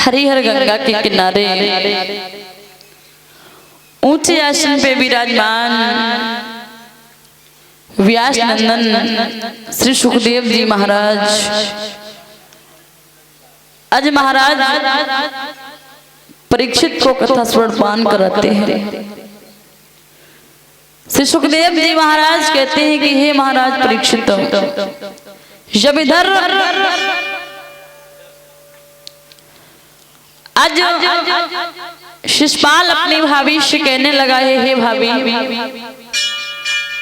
हरिहर गंगा के किनारे ऊंचे आसन पे विराजमान व्यास नंदन श्री सुखदेव जी महाराज आज महाराज परीक्षित को कथा श्रवण पान कराते हैं। श्री सुखदेव जी महाराज कहते हैं कि हे महाराज परीक्षित, जब इधर आज शिषपाल अपनी भाभी से कहने लगा है, हे भाभी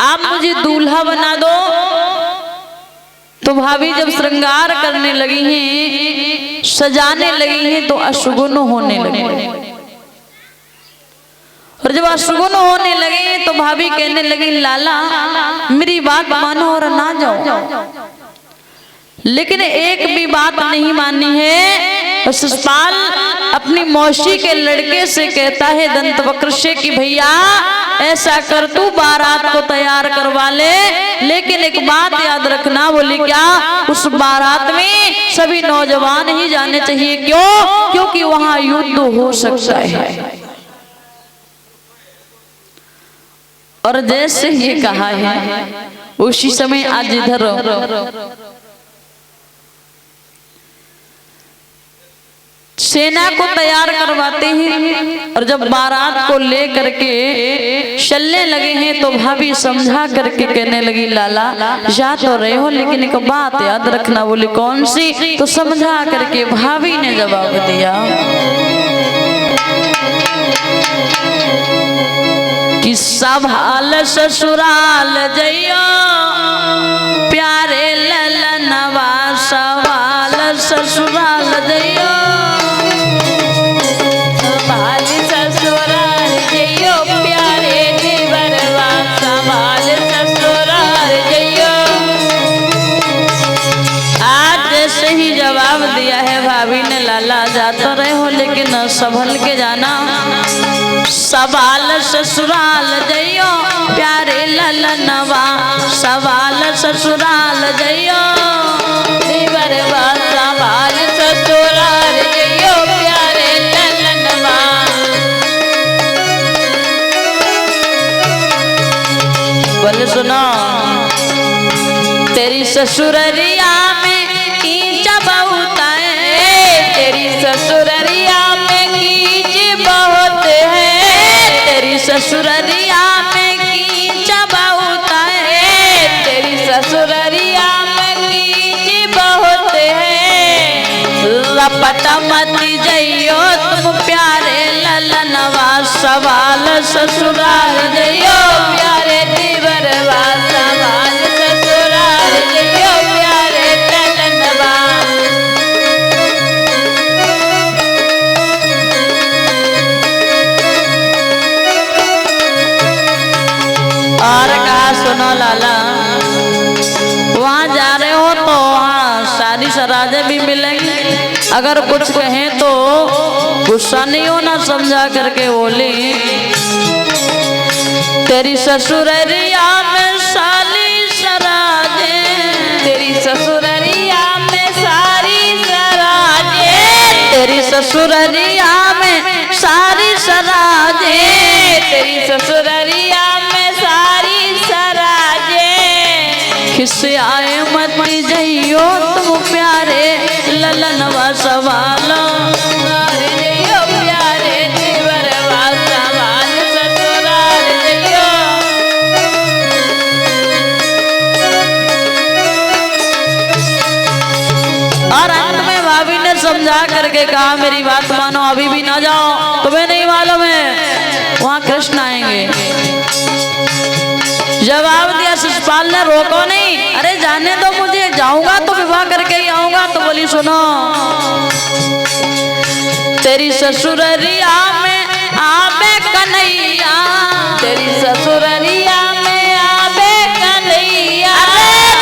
आप मुझे दूल्हा बना दो। तो भाभी जब श्रृंगार करने लगी हैं, सजाने लगी हैं, तो अशुगुन होने लगे। और जब अशुगुन होने लगे तो भाभी कहने लगी, लाला मेरी बात मानो और ना जाओ। लेकिन एक भी बात नहीं मानी है। तो शिषपाल अपनी मौसी के लड़के से कहता है दंतवक्र से कि भैया ऐसा कर तू बारात को तैयार करवा ले, लेकिन एक बात याद रखना। बोली क्या? उस बारात में सभी नौजवान ही जाने चाहिए। क्यों? क्योंकि वहां युद्ध हो सकता है। और जैसे ये कहा है उसी समय आज इधर सेना को तैयार करवाते हैं। और जब बारात को लेकर के चलने लगे हैं तो भाभी समझा करके कहने लगी, लाला जा तो रहे हो, लेकिन एक बात याद रखना। बोली कौन सी? तो समझा करके भाभी ने जवाब दिया कि सभाल ससुराल जइयो प्यारे ललनवा, सवाल ससुराल जइयो जवाब दिया है भाभी ने। लाला जा तो रहे हो, लेकिन संभल के जाना। सवाल ससुराल जइयो प्यारे ललनवा, सवाल ससुराल जइयो देवरवा, सवाल ससुराल जइयो प्यारे ललनवा। बोले सुनो, तेरी ससुररिया में तेरी ससुररिया में कीच बहुत है, तेरी ससुररिया में कीच बहुत है, तेरी ससुररिया में कीच बहुत है। लपट मत जइयो तुम प्यारे ललनवा, सवाल ससुराल जइयो प्यारे देवरवा, सवाल ससुराल जइयो प्यारे ललनवा। और कहा सुनो लाला, वहां जा रहे हो तो वहां सारी सराजे भी मिलेंगी। अगर कुछ कहें तो गुस्सा नहीं होना, समझा करके बोले तेरी ससुररिया में सारी सराजे, तेरी ससुररिया में सारी सराजे, तेरी ससुररिया में सारी सराजे, तेरी ससुररिया किससे आए मत जइयो तुम प्यारे ललनवा, सवाल जइयो प्यारे देवरवा, सवाल ससुराल जइयो। और अंत में भाभी ने समझा करके कहा मेरी बात मानो, अभी भी ना जाओ, तुम्हें नहीं मालूम है वहां कृष्ण आएंगे। जवाब दिया शिषपाल ने, रोको नहीं, अरे जाने दो मुझे, जाऊंगा तो विवाह करके ही आऊंगा। तो बोली सुनो, तेरी ससुररिया में आबे कन्हैया, तेरी ससुररिया में आबे कन्हैया,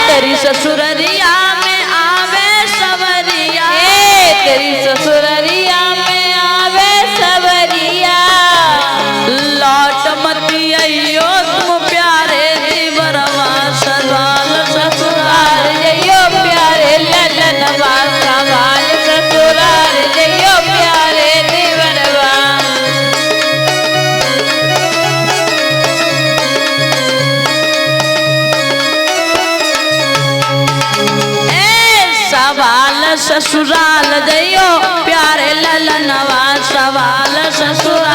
तेरी ससुररिया में आबे सवरिया, तेरी ससुररिया में आबे सवरिया। लौट मत आइयो तुम प्यारे देवरवा, सवाल ससुराल जइयो प्यारे ललनवा, सवाल ससुराल जइयो प्यारे ससुराल जइयो प्यारे ललनवा सवाल ससुराल